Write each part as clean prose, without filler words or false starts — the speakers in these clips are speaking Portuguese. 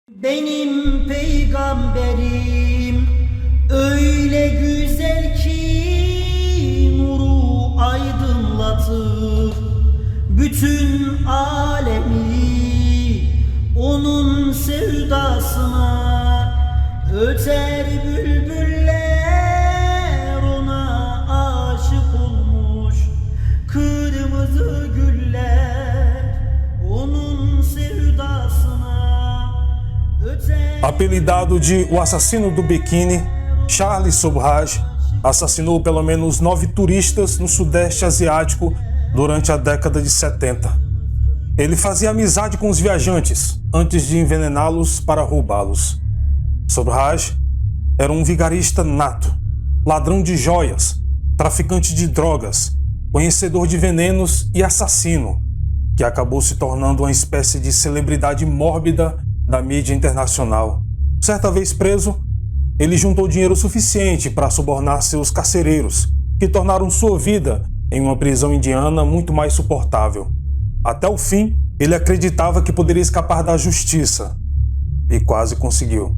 Benim peygamberim öyle güzel ki nuru aydınlatır bütün alemi, onun sevdasına öter bülbüller, ona aşık olmuş kırmızı güller, onun sevdasına. Apelidado de O Assassino do Biquíni, Charles Sobhraj assassinou pelo menos 9 turistas no Sudeste Asiático durante a década de 70. Ele fazia amizade com os viajantes antes de envenená-los para roubá-los. Sobhraj era um vigarista nato, ladrão de joias, traficante de drogas, conhecedor de venenos e assassino, que acabou se tornando uma espécie de celebridade mórbida da mídia internacional. Certa vez preso, ele juntou dinheiro suficiente para subornar seus carcereiros, que tornaram sua vida em uma prisão indiana muito mais suportável. Até o fim, ele acreditava que poderia escapar da justiça, e quase conseguiu.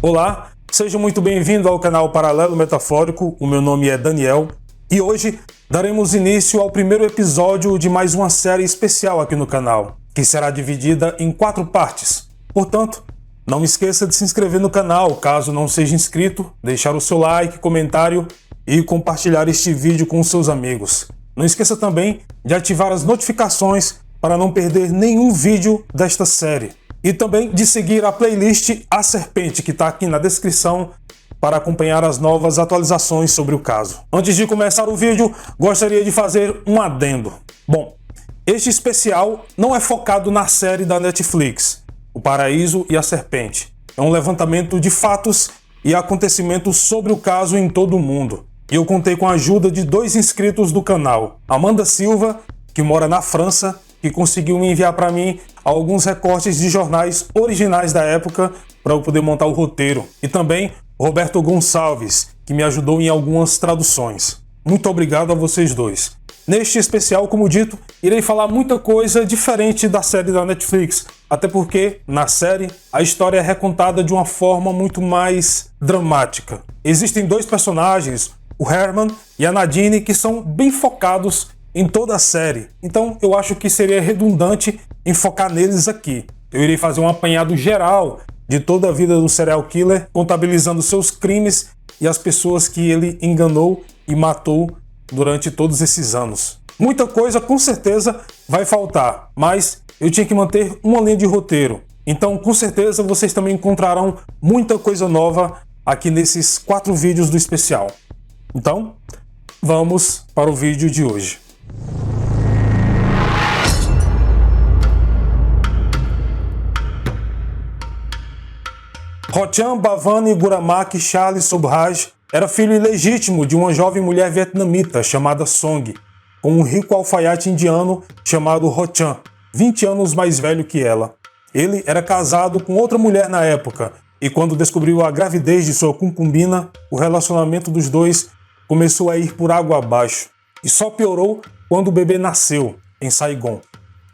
Olá, seja muito bem-vindo ao canal Paralelo Metafórico, o meu nome é Daniel e hoje daremos início ao primeiro episódio de mais uma série especial aqui no canal, que será dividida em 4 partes. Portanto, não esqueça de se inscrever no canal, caso não seja inscrito, deixar o seu like, comentário e compartilhar este vídeo com seus amigos. Não esqueça também de ativar as notificações para não perder nenhum vídeo desta série. E também de seguir a playlist A Serpente, que está aqui na descrição, para acompanhar as novas atualizações sobre o caso. Antes de começar o vídeo, gostaria de fazer um adendo. Bom, este especial não é focado na série da Netflix, O Paraíso e a Serpente. É um levantamento de fatos e acontecimentos sobre o caso em todo o mundo. E eu contei com a ajuda de 2 inscritos do canal, Amanda Silva, que mora na França, que conseguiu me enviar para mim alguns recortes de jornais originais da época para eu poder montar o roteiro. E também Roberto Gonçalves, que me ajudou em algumas traduções. Muito obrigado a vocês dois. Neste especial, como dito, irei falar muita coisa diferente da série da Netflix, até porque, na série, a história é recontada de uma forma muito mais dramática. Existem 2 personagens, o Herman e a Nadine, que são bem focados em toda a série, então eu acho que seria redundante em focar neles aqui. Eu irei fazer um apanhado geral de toda a vida do serial killer, contabilizando seus crimes e as pessoas que ele enganou e matou durante todos esses anos. Muita coisa com certeza vai faltar, mas eu tinha que manter uma linha de roteiro. Então com certeza vocês também encontrarão muita coisa nova aqui nesses 4 vídeos do especial. Então, vamos para o vídeo de hoje. Rochan Bhavani Guramak Charles Sobhraj era filho ilegítimo de uma jovem mulher vietnamita chamada Song, com um rico alfaiate indiano chamado Rochan, 20 anos mais velho que ela. Ele era casado com outra mulher na época, e quando descobriu a gravidez de sua concubina, o relacionamento dos dois começou a ir por água abaixo, e só piorou quando o bebê nasceu, em Saigon.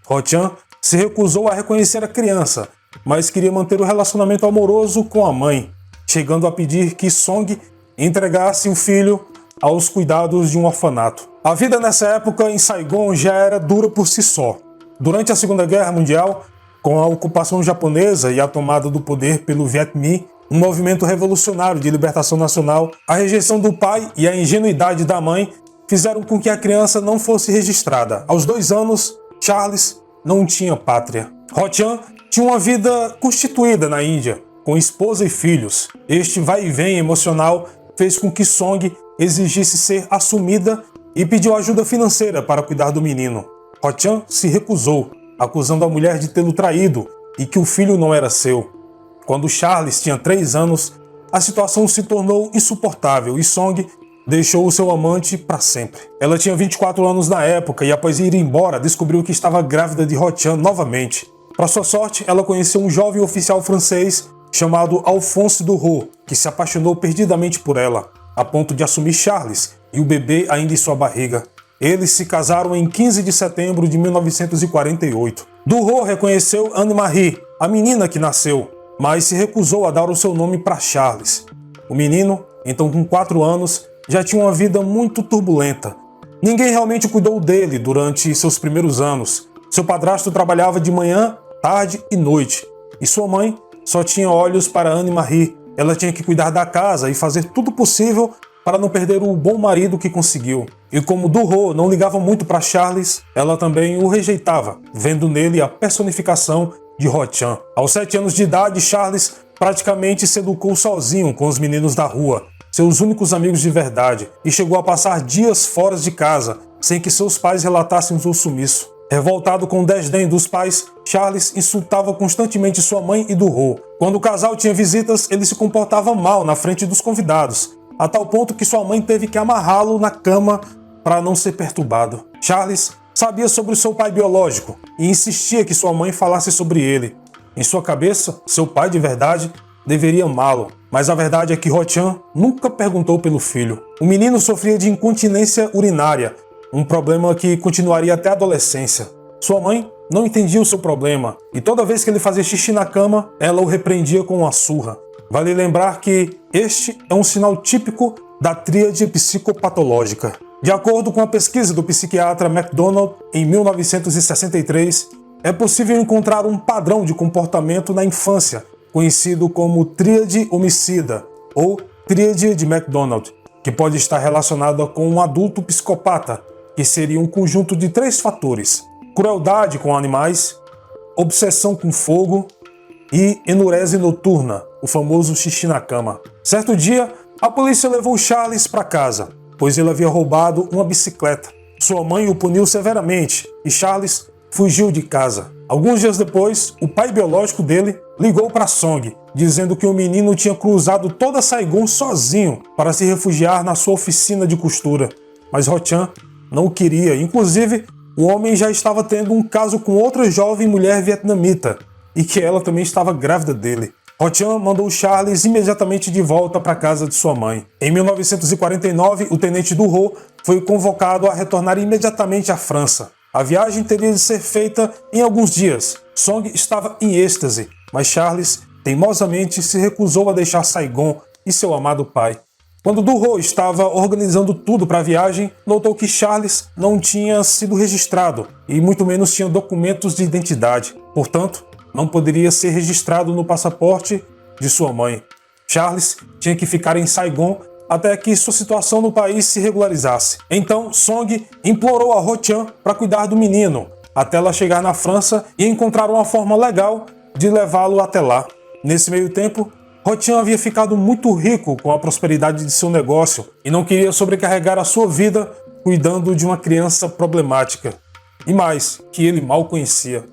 Rochan se recusou a reconhecer a criança, mas queria manter o relacionamento amoroso com a mãe, chegando a pedir que Song entregasse o filho aos cuidados de um orfanato. A vida nessa época em Saigon já era dura por si só. Durante a Segunda Guerra Mundial, Com a ocupação japonesa e a tomada do poder pelo Viet Minh, um movimento revolucionário de libertação nacional, a rejeição do pai e a ingenuidade da mãe fizeram com que a criança não fosse registrada. Aos 2 anos, Charles não tinha pátria. Ho-chan tinha uma vida constituída na Índia, com esposa e filhos. Este vai e vem emocional fez com que Song exigisse ser assumida e pediu ajuda financeira para cuidar do menino. Ho-chan se recusou, acusando a mulher de tê-lo traído e que o filho não era seu. Quando Charles tinha 3 anos, a situação se tornou insuportável e Song deixou o seu amante para sempre. Ela tinha 24 anos na época e após ir embora, descobriu que estava grávida de Ho-chan novamente. Para sua sorte, ela conheceu um jovem oficial francês chamado Alphonse Duroux, que se apaixonou perdidamente por ela, a ponto de assumir Charles e o bebê ainda em sua barriga. Eles se casaram em 15 de setembro de 1948. Duroux reconheceu Anne-Marie, a menina que nasceu, mas se recusou a dar o seu nome para Charles. O menino, então com 4 anos, já tinha uma vida muito turbulenta. Ninguém realmente cuidou dele durante seus primeiros anos. Seu padrasto trabalhava de manhã, tarde e noite, e sua mãe só tinha olhos para Anne-Marie. Ela tinha que cuidar da casa e fazer tudo possível para não perder o bom marido que conseguiu. E como Duroux não ligava muito para Charles, ela também o rejeitava, vendo nele a personificação de Ho-chan. Aos 7 anos de idade, Charles praticamente se educou sozinho com os meninos da rua, seus únicos amigos de verdade, e chegou a passar dias fora de casa, sem que seus pais relatassem o seu sumiço. Revoltado com o desdém dos pais, Charles insultava constantemente sua mãe e Duroux. Quando o casal tinha visitas, ele se comportava mal na frente dos convidados, a tal ponto que sua mãe teve que amarrá-lo na cama para não ser perturbado. Charles sabia sobre o seu pai biológico e insistia que sua mãe falasse sobre ele. Em sua cabeça, seu pai de verdade deveria amá-lo, mas a verdade é que Ho-chan nunca perguntou pelo filho. O menino sofria de incontinência urinária, um problema que continuaria até a adolescência. Sua mãe não entendia o seu problema, e toda vez que ele fazia xixi na cama, ela o repreendia com uma surra. Vale lembrar que este é um sinal típico da tríade psicopatológica. De acordo com a pesquisa do psiquiatra MacDonald, em 1963, é possível encontrar um padrão de comportamento na infância, conhecido como tríade homicida, ou tríade de MacDonald, que pode estar relacionada com um adulto psicopata, que seria um conjunto de 3 fatores: crueldade com animais, obsessão com fogo e enurese noturna, o famoso xixi na cama. Certo dia, a polícia levou Charles para casa, pois ele havia roubado uma bicicleta. Sua mãe o puniu severamente e Charles fugiu de casa. Alguns dias depois, o pai biológico dele ligou para Song, dizendo que o menino tinha cruzado toda Saigon sozinho para se refugiar na sua oficina de costura. Mas Ho-chan não o queria. Inclusive, o homem já estava tendo um caso com outra jovem mulher vietnamita e que ela também estava grávida dele. Ho-chan mandou Charles imediatamente de volta para a casa de sua mãe. Em 1949, o tenente Duroux foi convocado a retornar imediatamente à França. A viagem teria de ser feita em alguns dias. Song estava em êxtase, mas Charles teimosamente se recusou a deixar Saigon e seu amado pai. Quando Duroux estava organizando tudo para a viagem, notou que Charles não tinha sido registrado e muito menos tinha documentos de identidade. Portanto, não poderia ser registrado no passaporte de sua mãe. Charles tinha que ficar em Saigon até que sua situação no país se regularizasse. Então, Song implorou a Ho-chan para cuidar do menino, até ela chegar na França e encontrar uma forma legal de levá-lo até lá. Nesse meio tempo, Ho-chan havia ficado muito rico com a prosperidade de seu negócio e não queria sobrecarregar a sua vida cuidando de uma criança problemática, e mais, que ele mal conhecia.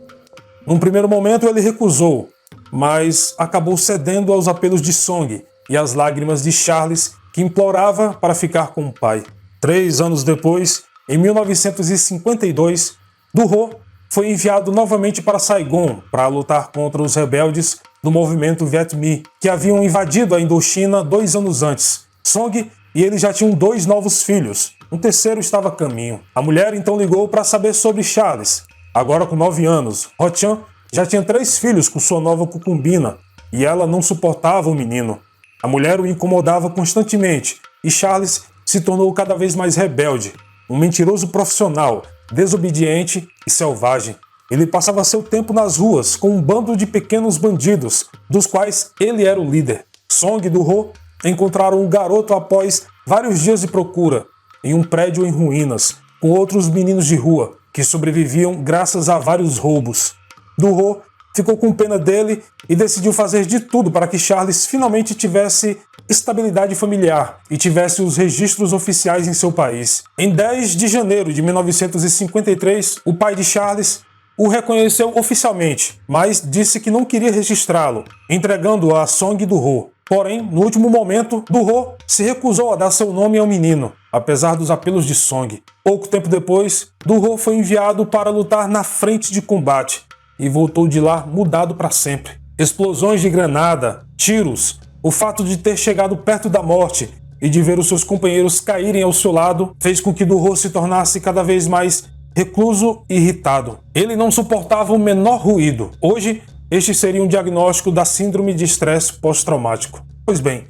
Num primeiro momento ele recusou, mas acabou cedendo aos apelos de Song e às lágrimas de Charles, que implorava para ficar com o pai. 3 anos depois, em 1952, Duroux foi enviado novamente para Saigon para lutar contra os rebeldes do movimento Viet Minh, que haviam invadido a Indochina 2 anos antes. Song e ele já tinham 2 novos filhos. Um terceiro estava a caminho. A mulher então ligou para saber sobre Charles. Agora com 9 anos, Ho-chan já tinha 3 filhos com sua nova concubina e ela não suportava o menino. A mulher o incomodava constantemente e Charles se tornou cada vez mais rebelde, um mentiroso profissional, desobediente e selvagem. ele passava seu tempo nas ruas com um bando de pequenos bandidos, dos quais ele era o líder. Song e Do-ho encontraram um garoto após vários dias de procura, em um prédio em ruínas, com outros meninos de rua, que sobreviviam graças a vários roubos. Do-ho ficou com pena dele e decidiu fazer de tudo para que Charles finalmente tivesse estabilidade familiar e tivesse os registros oficiais em seu país. Em 10 de janeiro de 1953, o pai de Charles o reconheceu oficialmente, mas disse que não queria registrá-lo, entregando-o a Song e Do-ho. Porém, no último momento, Do-ho se recusou a dar seu nome ao menino, apesar dos apelos de Song. Pouco tempo depois, Do-ho foi enviado para lutar na frente de combate e voltou de lá mudado para sempre. Explosões de granada, tiros, o fato de ter chegado perto da morte e de ver os seus companheiros caírem ao seu lado fez com que Do-ho se tornasse cada vez mais recluso e irritado. Ele não suportava o menor ruído. Hoje, este seria um diagnóstico da síndrome de estresse pós-traumático. Pois bem,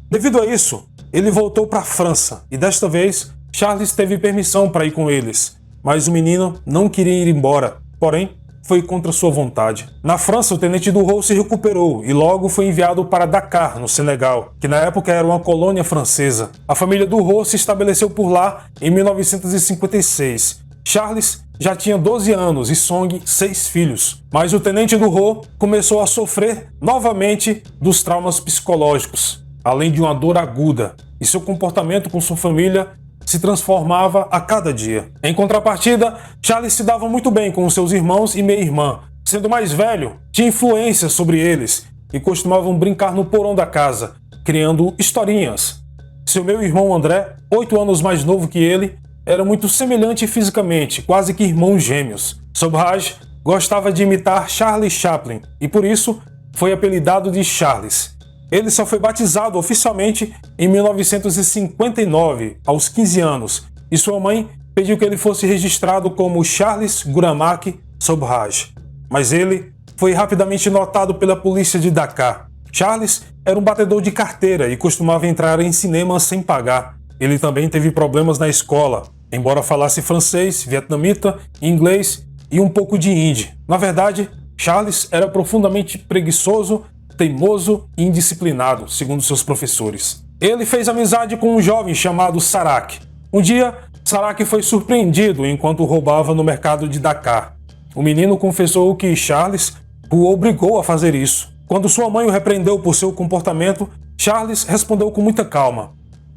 devido a isso, ele voltou para a França e desta vez Charles teve permissão para ir com eles, mas o menino não queria ir embora, porém foi contra sua vontade. Na França, o tenente Do-ho se recuperou e logo foi enviado para Dakar, no Senegal, que na época era uma colônia francesa. A família Do-ho se estabeleceu por lá em 1956. Charles já tinha 12 anos e Song 6 filhos, mas o tenente Do-ho começou a sofrer novamente dos traumas psicológicos, além de uma dor aguda, e seu comportamento com sua família se transformava a cada dia. Em contrapartida, Charles se dava muito bem com seus irmãos e meia-irmã. Sendo mais velho, tinha influência sobre eles e costumavam brincar no porão da casa, criando historinhas. Seu meio-irmão André, 8 anos mais novo que ele, era muito semelhante fisicamente, quase que irmãos gêmeos. Sobhraj gostava de imitar Charlie Chaplin e por isso foi apelidado de Charles. Ele só foi batizado oficialmente em 1959, aos 15 anos, e sua mãe pediu que ele fosse registrado como Charles Guramak Sobhraj. Mas ele foi rapidamente notado pela polícia de Dakar. Charles era um batedor de carteira e costumava entrar em cinemas sem pagar. Ele também teve problemas na escola, embora falasse francês, vietnamita, inglês e um pouco de hindi. Na verdade, Charles era profundamente preguiçoso, teimoso e indisciplinado, segundo seus professores. Ele fez amizade com um jovem chamado Sarak. Um dia, Sarak foi surpreendido enquanto roubava no mercado de Dakar. O menino confessou que Charles o obrigou a fazer isso. Quando sua mãe o repreendeu por seu comportamento, Charles respondeu com muita calma: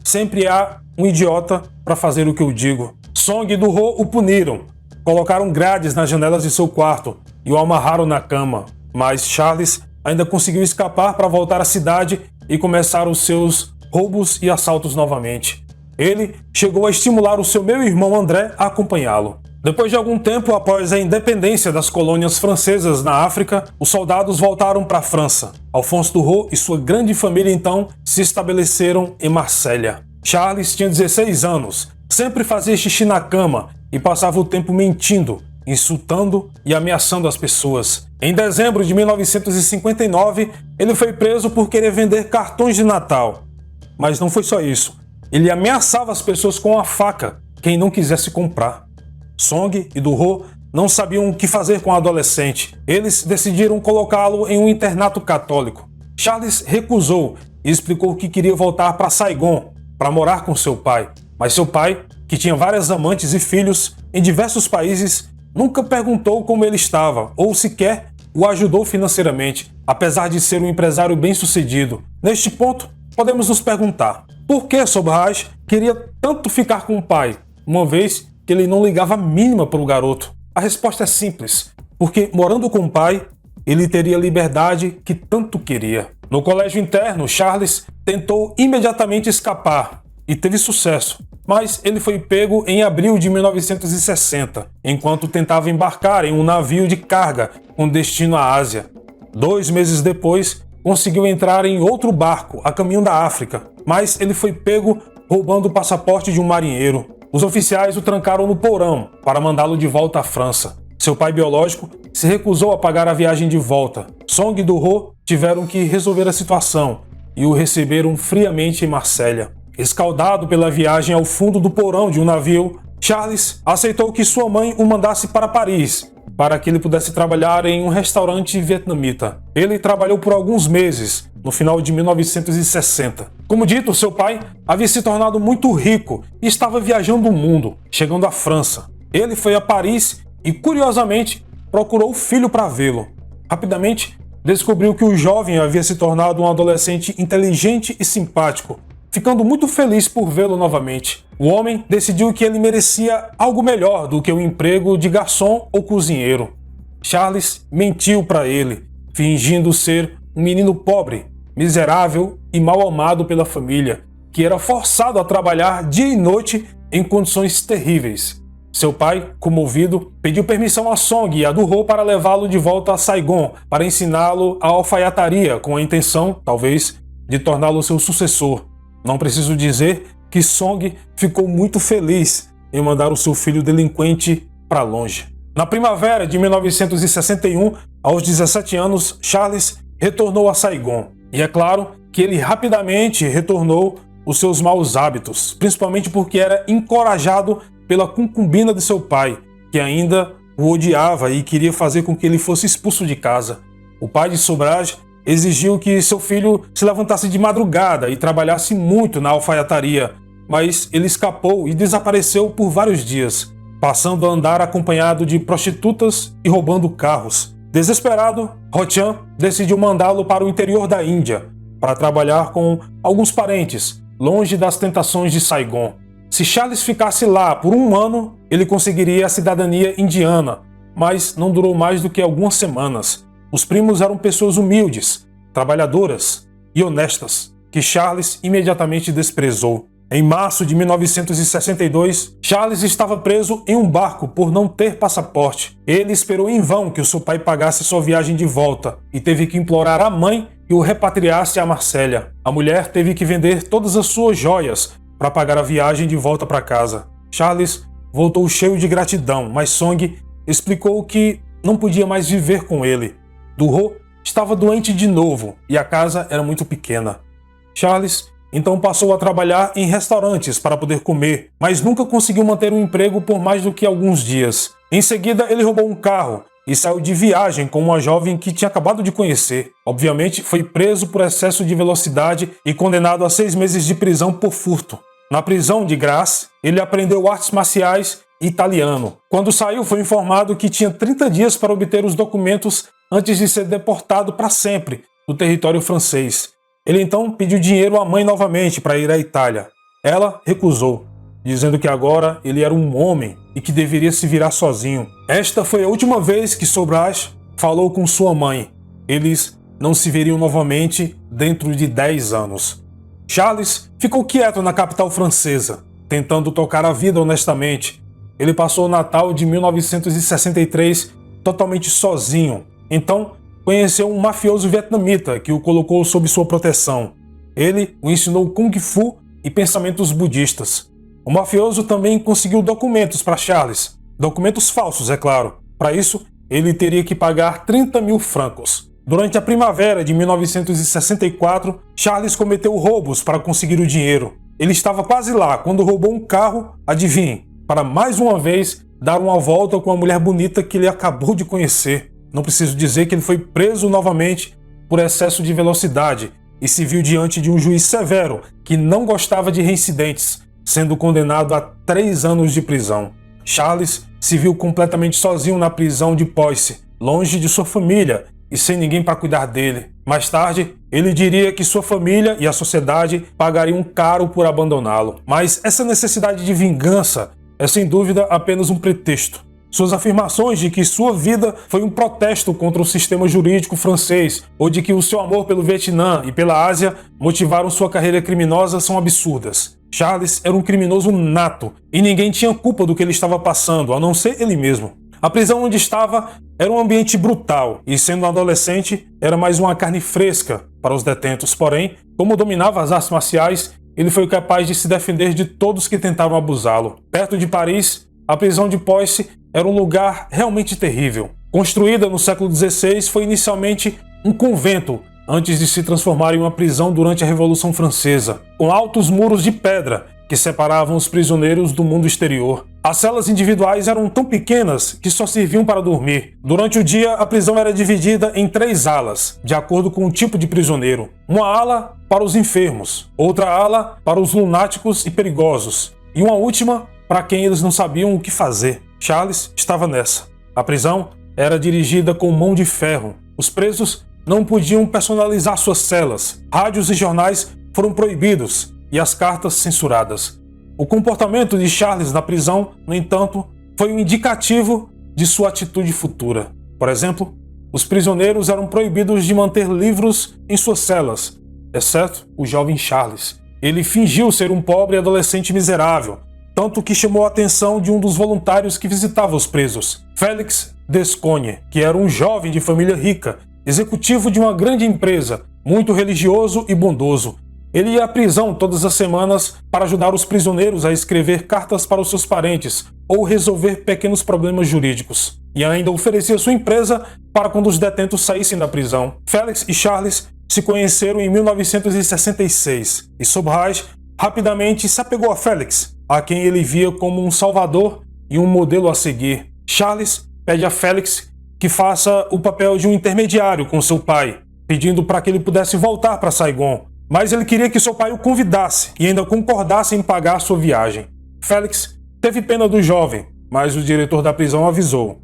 "Sempre há um idiota para fazer o que eu digo." Song e Do-ho o puniram, colocaram grades nas janelas de seu quarto e o amarraram na cama. Mas Charles ainda conseguiu escapar para voltar à cidade e começar os seus roubos e assaltos novamente. Ele chegou a estimular o seu meio-irmão André a acompanhá-lo. Depois de algum tempo após a independência das colônias francesas na África, os soldados voltaram para a França. Alphonse Do-ho e sua grande família então se estabeleceram em Marsella. Charles tinha 16 anos, sempre fazia xixi na cama e passava o tempo mentindo, insultando e ameaçando as pessoas. Em dezembro de 1959, ele foi preso por querer vender cartões de Natal. Mas não foi só isso. Ele ameaçava as pessoas com a faca, quem não quisesse comprar. Song e Do-ho não sabiam o que fazer com o adolescente. Eles decidiram colocá-lo em um internato católico. Charles recusou e explicou que queria voltar para Saigon para morar com seu pai. Mas seu pai, que tinha várias amantes e filhos em diversos países, nunca perguntou como ele estava ou sequer o ajudou financeiramente, apesar de ser um empresário bem-sucedido. Neste ponto, podemos nos perguntar: por que Sobhraj queria tanto ficar com o pai, uma vez que ele não ligava a mínima para o garoto? A resposta é simples: porque morando com o pai, ele teria a liberdade que tanto queria. No colégio interno, Charles tentou imediatamente escapar e teve sucesso, mas ele foi pego em abril de 1960, enquanto tentava embarcar em um navio de carga com destino à Ásia. 2 meses depois, conseguiu entrar em outro barco a caminho da África, mas ele foi pego roubando o passaporte de um marinheiro. Os oficiais o trancaram no porão para mandá-lo de volta à França. Seu pai biológico se recusou a pagar a viagem de volta. Song e Do-ho tiveram que resolver a situação e o receberam friamente em Marsella. Escaldado pela viagem ao fundo do porão de um navio, Charles aceitou que sua mãe o mandasse para Paris para que ele pudesse trabalhar em um restaurante vietnamita. Ele trabalhou por alguns meses, no final de 1960. Como dito, seu pai havia se tornado muito rico e estava viajando o mundo, chegando à França. Ele foi a Paris e, curiosamente, procurou o filho para vê-lo. Rapidamente, descobriu que o jovem havia se tornado um adolescente inteligente e simpático, ficando muito feliz por vê-lo novamente. O homem decidiu que ele merecia algo melhor do que o emprego de garçom ou cozinheiro. Charles mentiu para ele, fingindo ser um menino pobre, miserável e mal amado pela família, que era forçado a trabalhar dia e noite em condições terríveis. Seu pai, comovido, pediu permissão a Song e a Du Ho para levá-lo de volta a Saigon para ensiná-lo a alfaiataria, com a intenção, talvez, de torná-lo seu sucessor. Não preciso dizer que Song ficou muito feliz em mandar o seu filho delinquente para longe. Na primavera de 1961, aos 17 anos, Charles retornou a Saigon. E é claro que ele rapidamente retornou os seus maus hábitos, principalmente porque era encorajado pela concubina de seu pai, que ainda o odiava e queria fazer com que ele fosse expulso de casa. O pai de Sobhraj exigiu que seu filho se levantasse de madrugada e trabalhasse muito na alfaiataria, mas ele escapou e desapareceu por vários dias, passando a andar acompanhado de prostitutas e roubando carros. Desesperado, Ho-chan decidiu mandá-lo para o interior da Índia, para trabalhar com alguns parentes, longe das tentações de Saigon. Se Charles ficasse lá por um ano, ele conseguiria a cidadania indiana, mas não durou mais do que algumas semanas. Os primos eram pessoas humildes, trabalhadoras e honestas, que Charles imediatamente desprezou. Em março de 1962, Charles estava preso em um barco por não ter passaporte. Ele esperou em vão que o seu pai pagasse sua viagem de volta e teve que implorar à mãe que o repatriasse a Marsella. A mulher teve que vender todas as suas joias para pagar a viagem de volta para casa. Charles voltou cheio de gratidão, mas Song explicou que não podia mais viver com ele. Du Ho estava doente de novo e a casa era muito pequena. Charles então passou a trabalhar em restaurantes para poder comer, mas nunca conseguiu manter um emprego por mais do que alguns dias. Em seguida, ele roubou um carro e saiu de viagem com uma jovem que tinha acabado de conhecer. Obviamente, foi preso por excesso de velocidade e condenado a 6 meses de prisão por furto. Na prisão de Grasse, ele aprendeu artes marciais e italiano. Quando saiu, foi informado que tinha 30 dias para obter os documentos antes de ser deportado para sempre do território francês. Ele então pediu dinheiro à mãe novamente para ir à Itália. Ela recusou, dizendo que agora ele era um homem e que deveria se virar sozinho. Esta foi a última vez que Sobhraj falou com sua mãe. Eles não se veriam novamente dentro de 10 anos. Charles ficou quieto na capital francesa, tentando tocar a vida honestamente. Ele passou o Natal de 1963 totalmente sozinho. Então, conheceu um mafioso vietnamita que o colocou sob sua proteção. Ele o ensinou Kung Fu e pensamentos budistas. O mafioso também conseguiu documentos para Charles. Documentos falsos, é claro. Para isso, ele teria que pagar 30 mil francos. Durante a primavera de 1964, Charles cometeu roubos para conseguir o dinheiro. Ele estava quase lá quando roubou um carro, adivinhe, para mais uma vez dar uma volta com a mulher bonita que ele acabou de conhecer. Não preciso dizer que ele foi preso novamente por excesso de velocidade e se viu diante de um juiz severo que não gostava de reincidentes, sendo condenado a 3 anos de prisão. Charles se viu completamente sozinho na prisão de Poissy, longe de sua família e sem ninguém para cuidar dele. Mais tarde, ele diria que sua família e a sociedade pagariam caro por abandoná-lo. Mas essa necessidade de vingança é sem dúvida apenas um pretexto. Suas afirmações de que sua vida foi um protesto contra o sistema jurídico francês ou de que o seu amor pelo Vietnã e pela Ásia motivaram sua carreira criminosa são absurdas. Charles era um criminoso nato e ninguém tinha culpa do que ele estava passando, a não ser ele mesmo. A prisão onde estava era um ambiente brutal e, sendo um adolescente, era mais uma carne fresca para os detentos. Porém, como dominava as artes marciais, ele foi capaz de se defender de todos que tentaram abusá-lo. Perto de Paris, a prisão de Poissy era um lugar realmente terrível. Construída no século XVI, foi inicialmente um convento, antes de se transformar em uma prisão durante a Revolução Francesa. Com altos muros de pedra que separavam os prisioneiros do mundo exterior. As celas individuais eram tão pequenas que só serviam para dormir. Durante o dia, a prisão era dividida em 3 alas, de acordo com o tipo de prisioneiro. Uma ala para os enfermos, outra ala para os lunáticos e perigosos, e uma última para quem eles não sabiam o que fazer. Charles estava nessa. A prisão era dirigida com mão de ferro. Os presos não podiam personalizar suas celas. Rádios e jornais foram proibidos e as cartas censuradas. O comportamento de Charles na prisão, no entanto, foi um indicativo de sua atitude futura. Por exemplo, os prisioneiros eram proibidos de manter livros em suas celas, exceto o jovem Charles. Ele fingiu ser um pobre adolescente miserável, tanto que chamou a atenção de um dos voluntários que visitava os presos, Félix Descogne, que era um jovem de família rica, executivo de uma grande empresa, muito religioso e bondoso. Ele ia à prisão todas as semanas para ajudar os prisioneiros a escrever cartas para os seus parentes ou resolver pequenos problemas jurídicos. E ainda oferecia sua empresa para quando os detentos saíssem da prisão. Félix e Charles se conheceram em 1966 e Sobhraj rapidamente se apegou a Félix, a quem ele via como um salvador e um modelo a seguir. Charles pede a Félix que faça o papel de um intermediário com seu pai, pedindo para que ele pudesse voltar para Saigon. Mas ele queria que seu pai o convidasse e ainda concordasse em pagar sua viagem. Félix teve pena do jovem, mas o diretor da prisão avisou.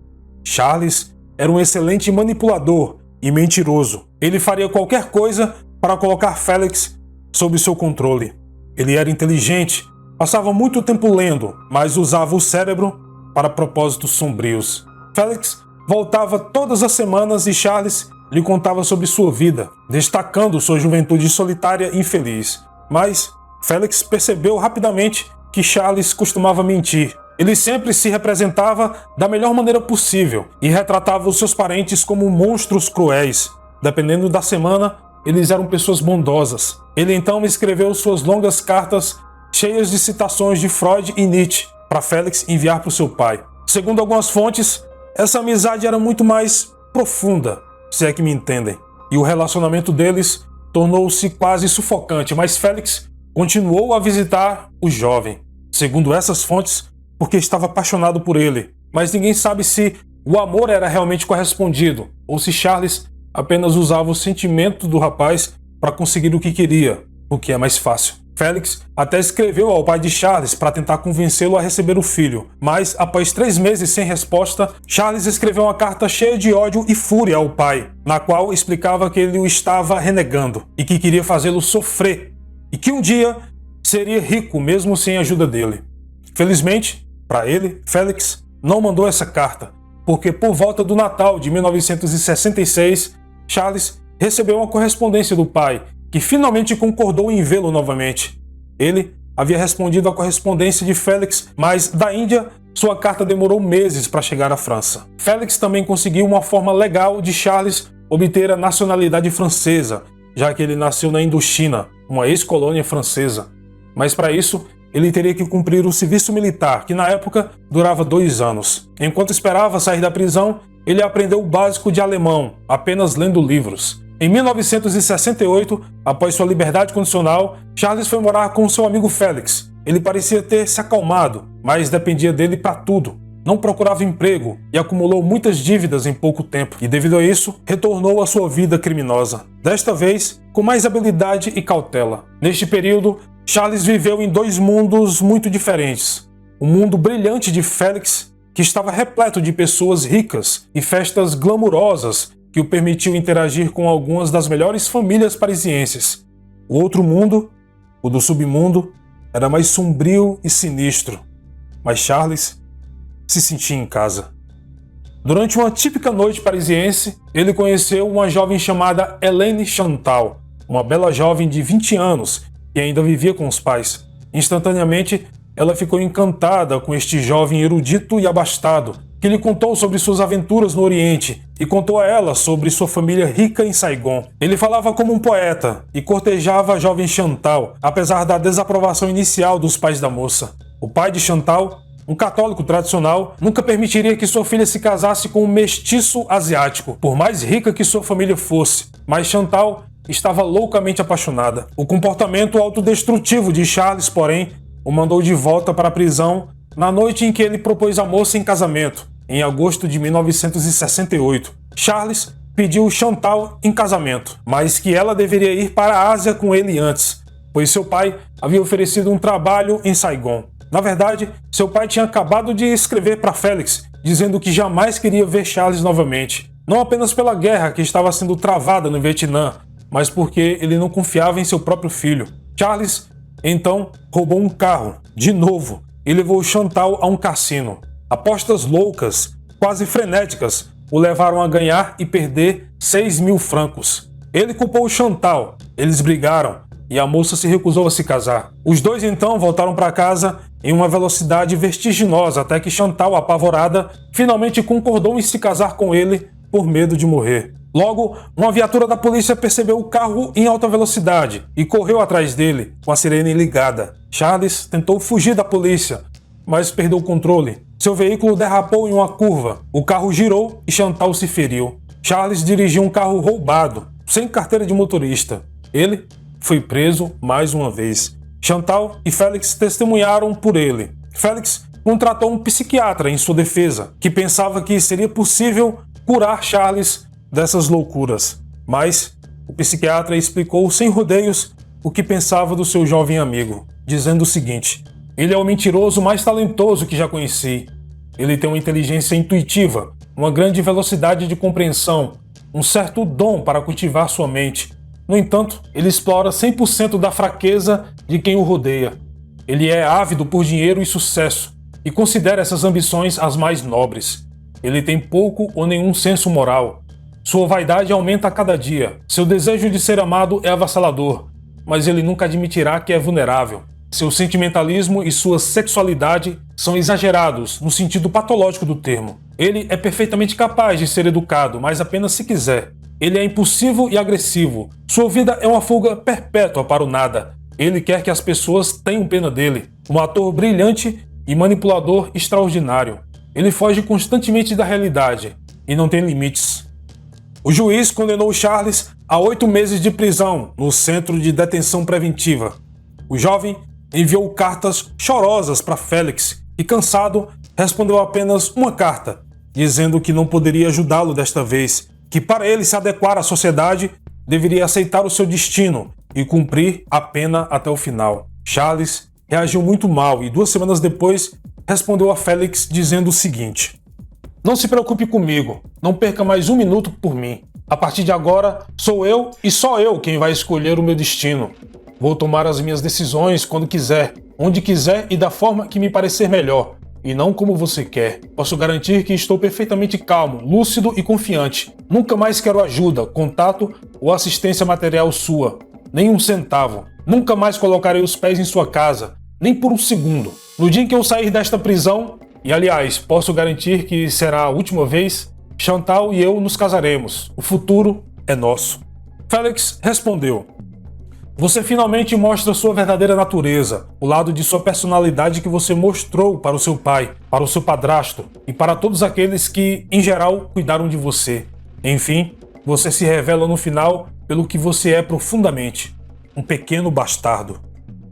Charles era um excelente manipulador e mentiroso. Ele faria qualquer coisa para colocar Félix sob seu controle. Ele era inteligente, passava muito tempo lendo, mas usava o cérebro para propósitos sombrios. Félix voltava todas as semanas e Charles lhe contava sobre sua vida, destacando sua juventude solitária e infeliz. Mas Félix percebeu rapidamente que Charles costumava mentir. Ele sempre se representava da melhor maneira possível e retratava os seus parentes como monstros cruéis. Dependendo da semana, eles eram pessoas bondosas. Ele então escreveu suas longas cartas cheias de citações de Freud e Nietzsche para Félix enviar para o seu pai. Segundo algumas fontes, essa amizade era muito mais profunda, se é que me entendem, e o relacionamento deles tornou-se quase sufocante, mas Félix continuou a visitar o jovem, segundo essas fontes, porque estava apaixonado por ele. Mas ninguém sabe se o amor era realmente correspondido, ou se Charles apenas usava o sentimento do rapaz para conseguir o que queria, o que é mais fácil. Félix até escreveu ao pai de Charles para tentar convencê-lo a receber o filho, mas após 3 meses sem resposta, Charles escreveu uma carta cheia de ódio e fúria ao pai, na qual explicava que ele o estava renegando e que queria fazê-lo sofrer, e que um dia seria rico mesmo sem a ajuda dele. Felizmente, para ele, Félix não mandou essa carta, porque por volta do Natal de 1966, Charles recebeu uma correspondência do pai, que finalmente concordou em vê-lo novamente. Ele havia respondido à correspondência de Félix, mas da Índia sua carta demorou meses para chegar à França. Félix também conseguiu uma forma legal de Charles obter a nacionalidade francesa, já que ele nasceu na Indochina, uma ex-colônia francesa. Mas para isso, ele teria que cumprir o serviço militar, que na época durava 2 anos. Enquanto esperava sair da prisão, ele aprendeu o básico de alemão, apenas lendo livros. Em 1968, após sua liberdade condicional, Charles foi morar com seu amigo Félix. Ele parecia ter se acalmado, mas dependia dele para tudo. Não procurava emprego e acumulou muitas dívidas em pouco tempo, e devido a isso, retornou à sua vida criminosa. Desta vez, com mais habilidade e cautela. Neste período, Charles viveu em 2 mundos muito diferentes. O mundo brilhante de Félix, que estava repleto de pessoas ricas e festas glamourosas, que o permitiu interagir com algumas das melhores famílias parisienses. O outro mundo, o do submundo, era mais sombrio e sinistro, mas Charles se sentia em casa. Durante uma típica noite parisiense, ele conheceu uma jovem chamada Hélène Chantal, uma bela jovem de 20 anos que ainda vivia com os pais. Instantaneamente, ela ficou encantada com este jovem erudito e abastado, que lhe contou sobre suas aventuras no Oriente e contou a ela sobre sua família rica em Saigon. Ele falava como um poeta e cortejava a jovem Chantal, apesar da desaprovação inicial dos pais da moça. O pai de Chantal, um católico tradicional, nunca permitiria que sua filha se casasse com um mestiço asiático, por mais rica que sua família fosse. Mas Chantal estava loucamente apaixonada. O comportamento autodestrutivo de Charles, porém, o mandou de volta para a prisão na noite em que ele propôs a moça em casamento, em agosto de 1968. Charles pediu Chantal em casamento, mas que ela deveria ir para a Ásia com ele antes, pois seu pai havia oferecido um trabalho em Saigon. Na verdade, seu pai tinha acabado de escrever para Félix, dizendo que jamais queria ver Charles novamente, não apenas pela guerra que estava sendo travada no Vietnã, mas porque ele não confiava em seu próprio filho. Charles, então, roubou um carro, de novo, e levou Chantal a um cassino. Apostas loucas, quase frenéticas, o levaram a ganhar e perder 6.000 francos. Ele culpou Chantal, eles brigaram, e a moça se recusou a se casar. Os dois então voltaram para casa em uma velocidade vertiginosa até que Chantal, apavorada, finalmente concordou em se casar com ele por medo de morrer. Logo, uma viatura da polícia percebeu o carro em alta velocidade e correu atrás dele, com a sirene ligada. Charles tentou fugir da polícia, mas perdeu o controle. Seu veículo derrapou em uma curva, o carro girou e Chantal se feriu. Charles dirigiu um carro roubado, sem carteira de motorista. Ele foi preso mais uma vez. Chantal e Félix testemunharam por ele. Félix contratou um psiquiatra em sua defesa, que pensava que seria possível curar Charles dessas loucuras. Mas o psiquiatra explicou sem rodeios o que pensava do seu jovem amigo, dizendo o seguinte: ele é o mentiroso mais talentoso que já conheci. Ele tem uma inteligência intuitiva, uma grande velocidade de compreensão, um certo dom para cultivar sua mente. No entanto, ele explora 100% da fraqueza de quem o rodeia. Ele é ávido por dinheiro e sucesso e considera essas ambições as mais nobres. Ele tem pouco ou nenhum senso moral. Sua vaidade aumenta a cada dia. Seu desejo de ser amado é avassalador, mas ele nunca admitirá que é vulnerável. Seu sentimentalismo e sua sexualidade são exagerados no sentido patológico do termo. Ele é perfeitamente capaz de ser educado, mas apenas se quiser. Ele é impulsivo e agressivo. Sua vida é uma fuga perpétua para o nada. Ele quer que as pessoas tenham pena dele. Um ator brilhante e manipulador extraordinário. Ele foge constantemente da realidade e não tem limites. O juiz condenou Charles a 8 meses de prisão no centro de detenção preventiva. O jovem enviou cartas chorosas para Félix e, cansado, respondeu apenas uma carta, dizendo que não poderia ajudá-lo desta vez, que para ele se adequar à sociedade, deveria aceitar o seu destino e cumprir a pena até o final. Charles reagiu muito mal e 2 semanas depois respondeu a Félix dizendo o seguinte: não se preocupe comigo, não perca mais 1 minuto por mim. A partir de agora, sou eu e só eu quem vai escolher o meu destino. Vou tomar as minhas decisões quando quiser, onde quiser e da forma que me parecer melhor, e não como você quer. Posso garantir que estou perfeitamente calmo, lúcido e confiante. Nunca mais quero ajuda, contato ou assistência material sua. Nem 1 centavo. Nunca mais colocarei os pés em sua casa, nem por 1 segundo. No dia em que eu sair desta prisão, e aliás, posso garantir que será a última vez, Chantal e eu nos casaremos. O futuro é nosso. Félix respondeu: você finalmente mostra sua verdadeira natureza, o lado de sua personalidade que você mostrou para o seu pai, para o seu padrasto e para todos aqueles que, em geral, cuidaram de você. Enfim, você se revela no final pelo que você é profundamente, um pequeno bastardo.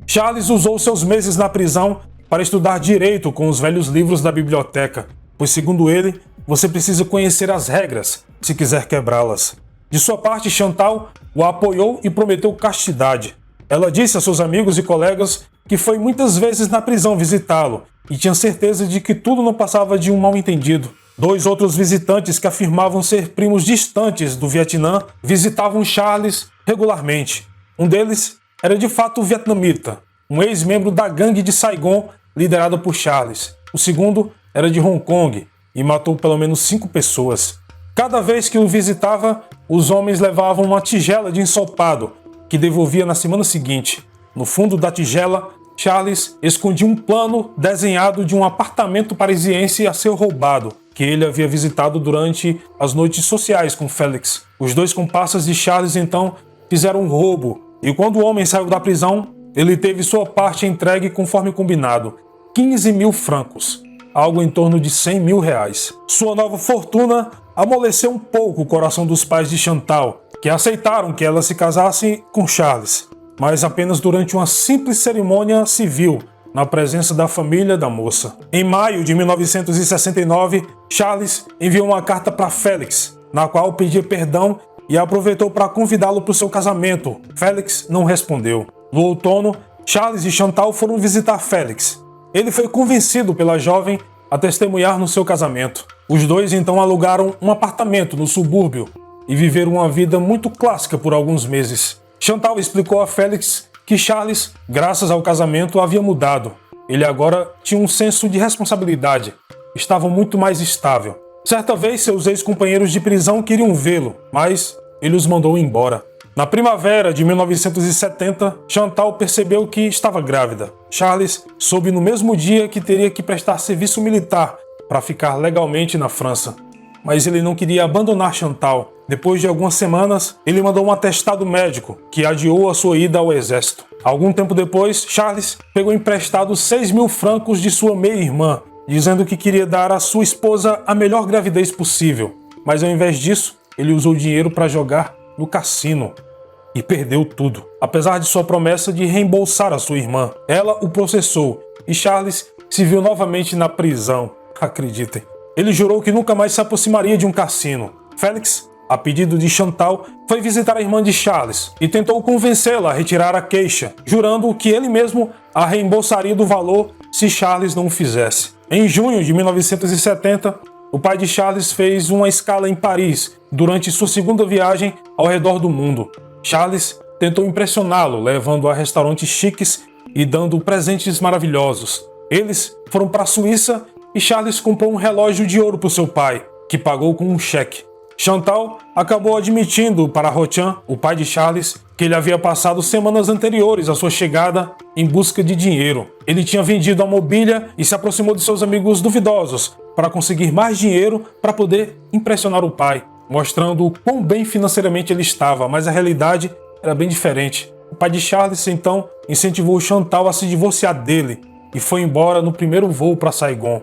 Charles usou seus meses na prisão para estudar direito com os velhos livros da biblioteca, pois, segundo ele, você precisa conhecer as regras se quiser quebrá-las. De sua parte, Chantal o apoiou e prometeu castidade. Ela disse a seus amigos e colegas que foi muitas vezes na prisão visitá-lo e tinha certeza de que tudo não passava de um mal-entendido. 2 outros visitantes que afirmavam ser primos distantes do Vietnã visitavam Charles regularmente. Um deles era de fato vietnamita, um ex-membro da gangue de Saigon liderada por Charles. O segundo era de Hong Kong e matou pelo menos 5 pessoas. Cada vez que o visitava, os homens levavam uma tigela de ensopado, que devolvia na semana seguinte. No fundo da tigela, Charles escondia um plano desenhado de um apartamento parisiense a ser roubado, que ele havia visitado durante as noites sociais com Félix. Os 2 comparsas de Charles então fizeram um roubo, e quando o homem saiu da prisão, ele teve sua parte entregue conforme combinado, 15.000 francos, algo em torno de 100.000 reais. Sua nova fortuna amoleceu um pouco o coração dos pais de Chantal, que aceitaram que ela se casasse com Charles, mas apenas durante uma simples cerimônia civil na presença da família da moça. Em maio de 1969, Charles enviou uma carta para Félix, na qual pedia perdão e aproveitou para convidá-lo para o seu casamento. Félix não respondeu. No outono, Charles e Chantal foram visitar Félix. Ele foi convencido pela jovem a testemunhar no seu casamento. Os dois então alugaram um apartamento no subúrbio e viveram uma vida muito clássica por alguns meses. Chantal explicou a Félix que Charles, graças ao casamento, havia mudado. Ele agora tinha um senso de responsabilidade, estava muito mais estável. Certa vez, seus ex-companheiros de prisão queriam vê-lo, mas ele os mandou embora. Na primavera de 1970, Chantal percebeu que estava grávida. Charles soube no mesmo dia que teria que prestar serviço militar para ficar legalmente na França. Mas ele não queria abandonar Chantal. Depois de algumas semanas, ele mandou um atestado médico que adiou a sua ida ao exército. Algum tempo depois, Charles pegou emprestado 6.000 francos de sua meia-irmã, dizendo que queria dar à sua esposa a melhor gravidez possível. Mas ao invés disso, ele usou o dinheiro para jogar no cassino e perdeu tudo. Apesar de sua promessa de reembolsar a sua irmã, ela o processou e Charles se viu novamente na prisão. Acreditem. Ele jurou que nunca mais se aproximaria de um cassino. Félix, a pedido de Chantal, foi visitar a irmã de Charles e tentou convencê-la a retirar a queixa, jurando que ele mesmo a reembolsaria do valor se Charles não o fizesse. Em junho de 1970, o pai de Charles fez uma escala em Paris durante sua segunda viagem ao redor do mundo. Charles tentou impressioná-lo, levando a restaurantes chiques e dando presentes maravilhosos. Eles foram para a Suíça e Charles comprou um relógio de ouro para o seu pai, que pagou com um cheque. Chantal acabou admitindo para Rotin, o pai de Charles, que ele havia passado semanas anteriores à sua chegada em busca de dinheiro. Ele tinha vendido a mobília e se aproximou de seus amigos duvidosos para conseguir mais dinheiro para poder impressionar o pai, mostrando o quão bem financeiramente ele estava, mas a realidade era bem diferente. O pai de Charles, então, incentivou Chantal a se divorciar dele e foi embora no primeiro voo para Saigon.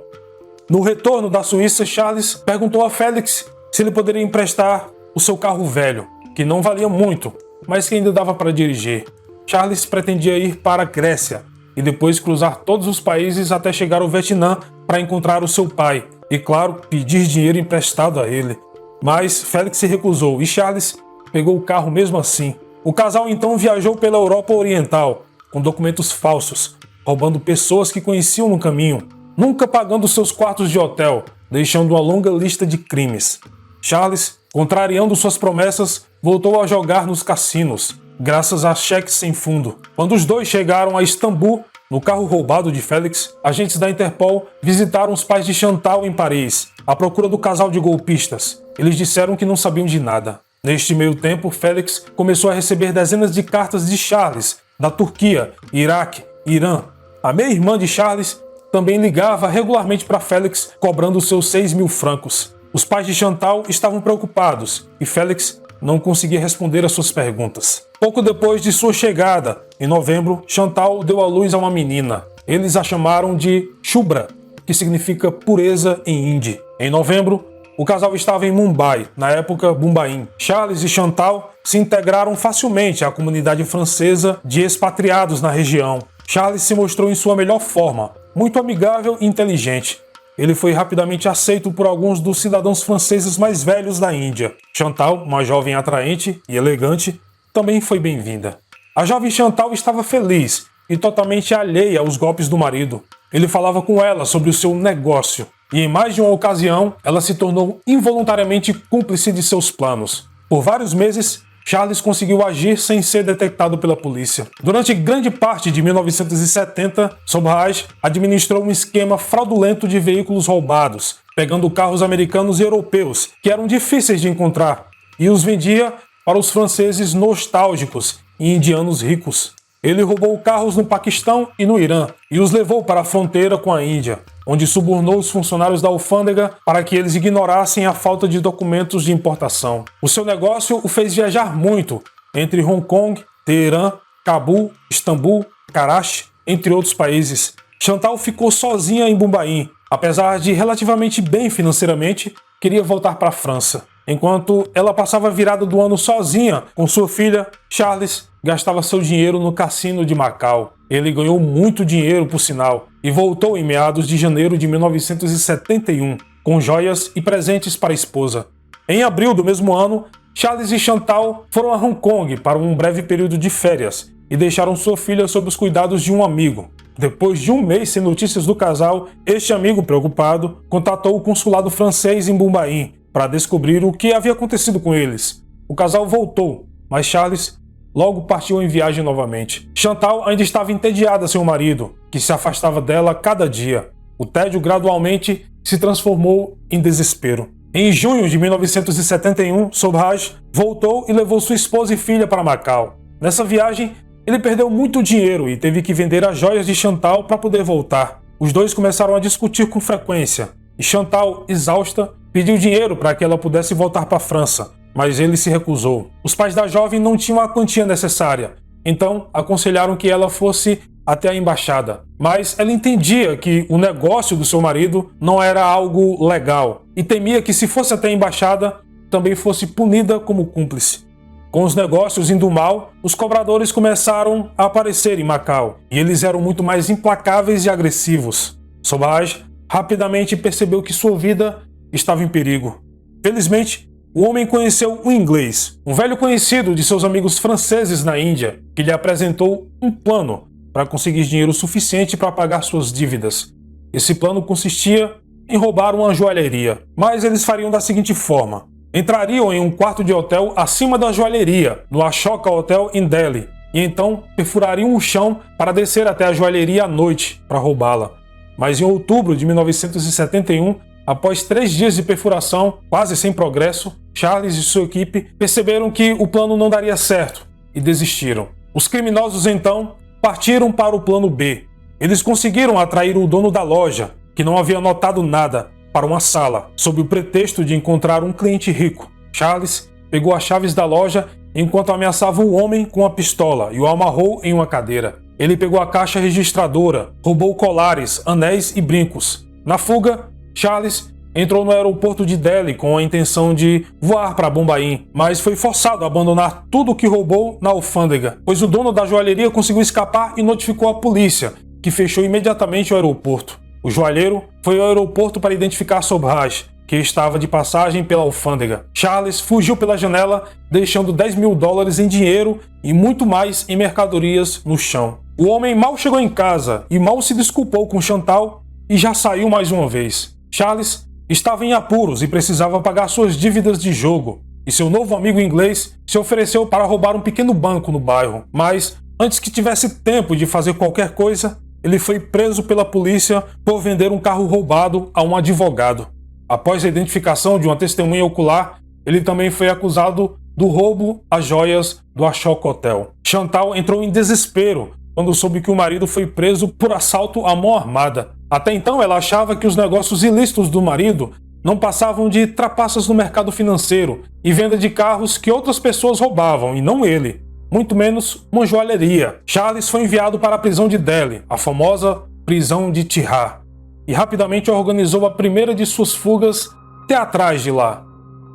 No retorno da Suíça, Charles perguntou a Félix se ele poderia emprestar o seu carro velho, que não valia muito, mas que ainda dava para dirigir. Charles pretendia ir para a Grécia e depois cruzar todos os países até chegar ao Vietnã para encontrar o seu pai e, claro, pedir dinheiro emprestado a ele. Mas Félix se recusou e Charles pegou o carro mesmo assim. O casal então viajou pela Europa Oriental com documentos falsos, roubando pessoas que conheciam no caminho, nunca pagando seus quartos de hotel, deixando uma longa lista de crimes. Charles, contrariando suas promessas, voltou a jogar nos cassinos, graças a cheques sem fundo. Quando os dois chegaram a Istambul, no carro roubado de Félix, agentes da Interpol visitaram os pais de Chantal em Paris, à procura do casal de golpistas. Eles disseram que não sabiam de nada. Neste meio tempo, Félix começou a receber dezenas de cartas de Charles, da Turquia, Iraque, Irã. A meia-irmã de Charles também ligava regularmente para Félix, cobrando seus 6.000 francos. Os pais de Chantal estavam preocupados e Félix não conseguia responder às suas perguntas. Pouco depois de sua chegada, em novembro, Chantal deu à luz a uma menina. Eles a chamaram de Shubhra, que significa pureza em hindi. Em novembro, o casal estava em Mumbai, na época Bombaim. Charles e Chantal se integraram facilmente à comunidade francesa de expatriados na região. Charles se mostrou em sua melhor forma, muito amigável e inteligente. Ele foi rapidamente aceito por alguns dos cidadãos franceses mais velhos da Índia. Chantal, uma jovem atraente e elegante, também foi bem-vinda. A jovem Chantal estava feliz e totalmente alheia aos golpes do marido. Ele falava com ela sobre o seu negócio e em mais de uma ocasião ela se tornou involuntariamente cúmplice de seus planos. Por vários meses, Charles conseguiu agir sem ser detectado pela polícia. Durante grande parte de 1970, Sobhraj administrou um esquema fraudulento de veículos roubados, pegando carros americanos e europeus, que eram difíceis de encontrar, e os vendia para os franceses nostálgicos e indianos ricos. Ele roubou carros no Paquistão e no Irã e os levou para a fronteira com a Índia, onde subornou os funcionários da alfândega para que eles ignorassem a falta de documentos de importação. O seu negócio o fez viajar muito entre Hong Kong, Teherã, Cabul, Istambul, Karachi, entre outros países. Chantal ficou sozinha em Bombaim. Apesar de relativamente bem financeiramente, queria voltar para a França. Enquanto ela passava a virada do ano sozinha com sua filha, Charles gastava seu dinheiro no cassino de Macau. Ele ganhou muito dinheiro, por sinal, e voltou em meados de janeiro de 1971, com joias e presentes para a esposa. Em abril do mesmo ano, Charles e Chantal foram a Hong Kong para um breve período de férias e deixaram sua filha sob os cuidados de um amigo. Depois de um mês sem notícias do casal, este amigo, preocupado, contatou o consulado francês em Bombaim para descobrir o que havia acontecido com eles. O casal voltou, mas Charles logo partiu em viagem novamente. Chantal ainda estava entediada sem o marido, que se afastava dela a cada dia. O tédio gradualmente se transformou em desespero. Em junho de 1971, Sobhraj voltou e levou sua esposa e filha para Macau. Nessa viagem, ele perdeu muito dinheiro e teve que vender as joias de Chantal para poder voltar. Os dois começaram a discutir com frequência, e Chantal, exausta, pediu dinheiro para que ela pudesse voltar para a França, mas ele se recusou. Os pais da jovem não tinham a quantia necessária, então aconselharam que ela fosse até a embaixada. Mas ela entendia que o negócio do seu marido não era algo legal e temia que, se fosse até a embaixada, também fosse punida como cúmplice. Com os negócios indo mal, os cobradores começaram a aparecer em Macau e eles eram muito mais implacáveis e agressivos. Sobhraj rapidamente percebeu que sua vida estava em perigo. Felizmente, o homem conheceu um inglês, um velho conhecido de seus amigos franceses na Índia, que lhe apresentou um plano para conseguir dinheiro suficiente para pagar suas dívidas. Esse plano consistia em roubar uma joalheria, mas eles fariam da seguinte forma: entrariam em um quarto de hotel acima da joalheria, no Ashoka Hotel em Delhi, e então perfurariam o chão para descer até a joalheria à noite para roubá-la. Mas em outubro de 1971, após 3 dias de perfuração, quase sem progresso, Charles e sua equipe perceberam que o plano não daria certo e desistiram. Os criminosos então partiram para o plano B. Eles conseguiram atrair o dono da loja, que não havia notado nada, para uma sala, sob o pretexto de encontrar um cliente rico. Charles pegou as chaves da loja enquanto ameaçava o homem com a pistola e o amarrou em uma cadeira. Ele pegou a caixa registradora, roubou colares, anéis e brincos. Na fuga, Charles entrou no aeroporto de Delhi com a intenção de voar para Bombaim, mas foi forçado a abandonar tudo o que roubou na alfândega, pois o dono da joalheria conseguiu escapar e notificou a polícia, que fechou imediatamente o aeroporto. O joalheiro foi ao aeroporto para identificar Sobhraj, que estava de passagem pela alfândega. Charles fugiu pela janela, deixando $10.000 em dinheiro e muito mais em mercadorias no chão. O homem mal chegou em casa e mal se desculpou com Chantal e já saiu mais uma vez. Charles estava em apuros e precisava pagar suas dívidas de jogo, e seu novo amigo inglês se ofereceu para roubar um pequeno banco no bairro. Mas, antes que tivesse tempo de fazer qualquer coisa, ele foi preso pela polícia por vender um carro roubado a um advogado. Após a identificação de uma testemunha ocular, ele também foi acusado do roubo às joias do Ashoka Hotel. Chantal entrou em desespero quando soube que o marido foi preso por assalto à mão armada. Até então, ela achava que os negócios ilícitos do marido não passavam de trapaças no mercado financeiro e venda de carros que outras pessoas roubavam, e não ele, muito menos uma joalheria. Charles foi enviado para a prisão de Delhi, a famosa prisão de Tihar, e rapidamente organizou a primeira de suas fugas teatrais de lá.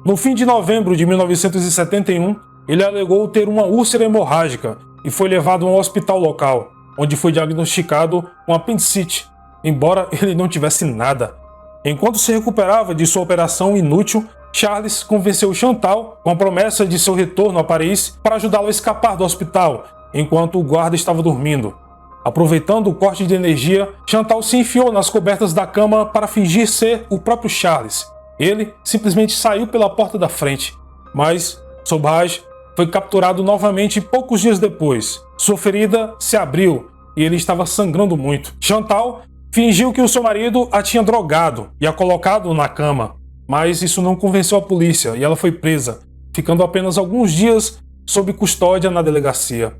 No fim de novembro de 1971, ele alegou ter uma úlcera hemorrágica e foi levado a um hospital local, onde foi diagnosticado com apendicite, embora ele não tivesse nada. Enquanto se recuperava de sua operação inútil, Charles convenceu Chantal com a promessa de seu retorno a Paris para ajudá-lo a escapar do hospital, enquanto o guarda estava dormindo. Aproveitando o corte de energia, Chantal se enfiou nas cobertas da cama para fingir ser o próprio Charles. Ele simplesmente saiu pela porta da frente, mas Sobhraj foi capturado novamente poucos dias depois. Sua ferida se abriu e ele estava sangrando muito. Chantal fingiu que o seu marido a tinha drogado e a colocado na cama, mas isso não convenceu a polícia e ela foi presa, ficando apenas alguns dias sob custódia na delegacia.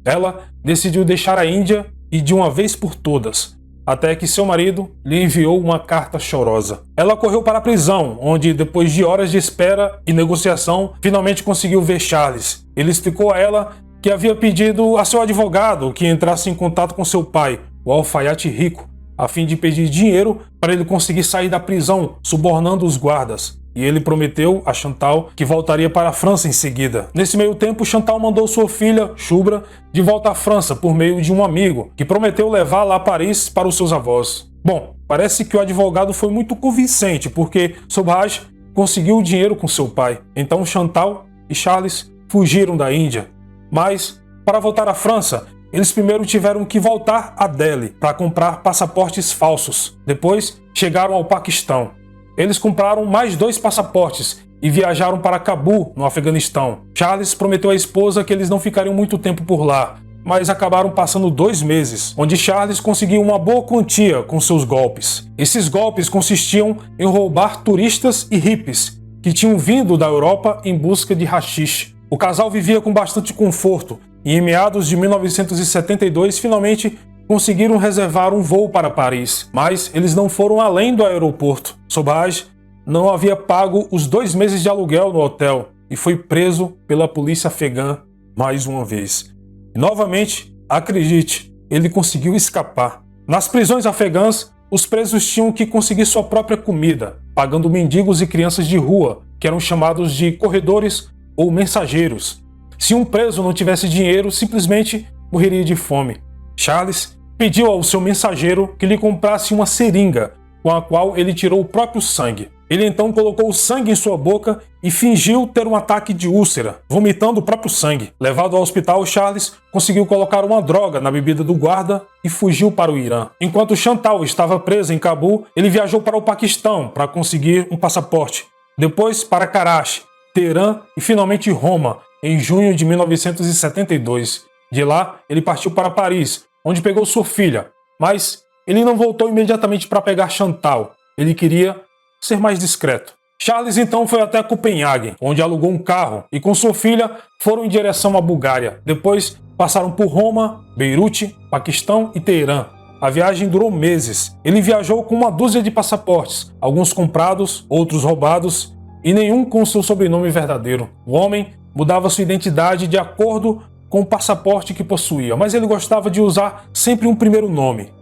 Ela decidiu deixar a Índia e de uma vez por todas, até que seu marido lhe enviou uma carta chorosa. Ela correu para a prisão, onde, depois de horas de espera e negociação, finalmente conseguiu ver Charles. Ele explicou a ela que havia pedido a seu advogado que entrasse em contato com seu pai, o alfaiate rico, a fim de pedir dinheiro para ele conseguir sair da prisão, subornando os guardas. e ele prometeu a Chantal que voltaria para a França em seguida. Nesse meio tempo, Chantal mandou sua filha, Shubra, de volta à França por meio de um amigo, que prometeu levá-la a Paris para os seus avós. Bom, parece que o advogado foi muito convincente, porque Sobhraj conseguiu o dinheiro com seu pai. Então Chantal e Charles fugiram da Índia. Mas, para voltar à França, eles primeiro tiveram que voltar a Delhi para comprar passaportes falsos. Depois, chegaram ao Paquistão. Eles compraram mais 2 passaportes e viajaram para Cabul, no Afeganistão. Charles prometeu à esposa que eles não ficariam muito tempo por lá, mas acabaram passando 2 meses, onde Charles conseguiu uma boa quantia com seus golpes. Esses golpes consistiam em roubar turistas e hippies que tinham vindo da Europa em busca de haxixe. O casal vivia com bastante conforto e em meados de 1972 finalmente conseguiram reservar um voo para Paris, mas eles não foram além do aeroporto. Sobhraj não havia pago os 2 meses de aluguel no hotel e foi preso pela polícia afegã mais uma vez. E novamente, acredite, ele conseguiu escapar. Nas prisões afegãs, os presos tinham que conseguir sua própria comida, pagando mendigos e crianças de rua, que eram chamados de corredores ou mensageiros. Se um preso não tivesse dinheiro, simplesmente morreria de fome. Charles pediu ao seu mensageiro que lhe comprasse uma seringa, com a qual ele tirou o próprio sangue. Ele então colocou o sangue em sua boca e fingiu ter um ataque de úlcera, vomitando o próprio sangue. Levado ao hospital, Charles conseguiu colocar uma droga na bebida do guarda e fugiu para o Irã. Enquanto Chantal estava presa em Cabul, ele viajou para o Paquistão para conseguir um passaporte. Depois para Karachi, Teherã e finalmente Roma, em junho de 1972. De lá, ele partiu para Paris, onde pegou sua filha, mas ele não voltou imediatamente para pegar Chantal. Ele queria ser mais discreto. Charles então foi até Copenhague, onde alugou um carro e com sua filha foram em direção à Bulgária. Depois passaram por Roma, Beirute, Paquistão e Teherã. A viagem durou meses. Ele viajou com uma dúzia de passaportes, alguns comprados, outros roubados e nenhum com seu sobrenome verdadeiro. O homem mudava sua identidade de acordo com o passaporte que possuía, mas ele gostava de usar sempre um primeiro nome,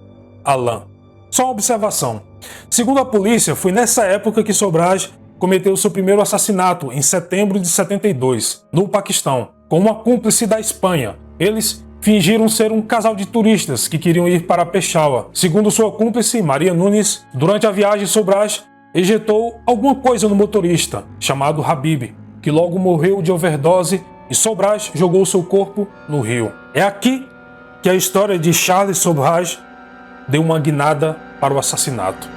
Alan. Só uma observação. Segundo a polícia, foi nessa época que Sobhraj cometeu seu primeiro assassinato, em setembro de 72, no Paquistão, com uma cúmplice da Espanha. Eles fingiram ser um casal de turistas que queriam ir para Peshawar. Segundo sua cúmplice, Maria Nunes, durante a viagem, Sobhraj injetou alguma coisa no motorista, chamado Habib, que logo morreu de overdose e Sobhraj jogou seu corpo no rio. É aqui que a história de Charles Sobhraj deu uma guinada para o assassinato.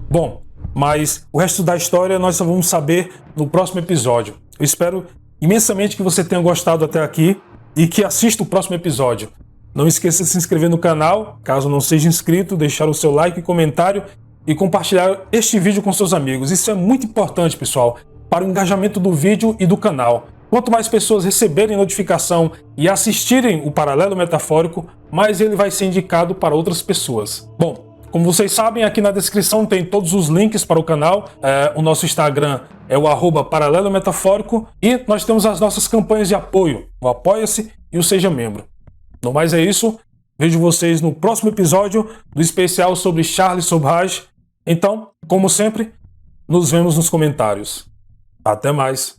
Bom, mas o resto da história nós só vamos saber no próximo episódio. Eu espero imensamente que você tenha gostado até aqui e que assista o próximo episódio. Não esqueça de se inscrever no canal, caso não seja inscrito, deixar o seu like e comentário e compartilhar este vídeo com seus amigos. Isso é muito importante, pessoal, para o engajamento do vídeo e do canal. Quanto mais pessoas receberem notificação e assistirem o Paralelo Metafórico, mais ele vai ser indicado para outras pessoas. Bom, como vocês sabem, aqui na descrição tem todos os links para o canal. O nosso Instagram é o @paralelometafórico e nós temos as nossas campanhas de apoio, o Apoia-se e o Seja Membro. No mais é isso, vejo vocês no próximo episódio do especial sobre Charles Sobhraj. Então, como sempre, nos vemos nos comentários. Até mais!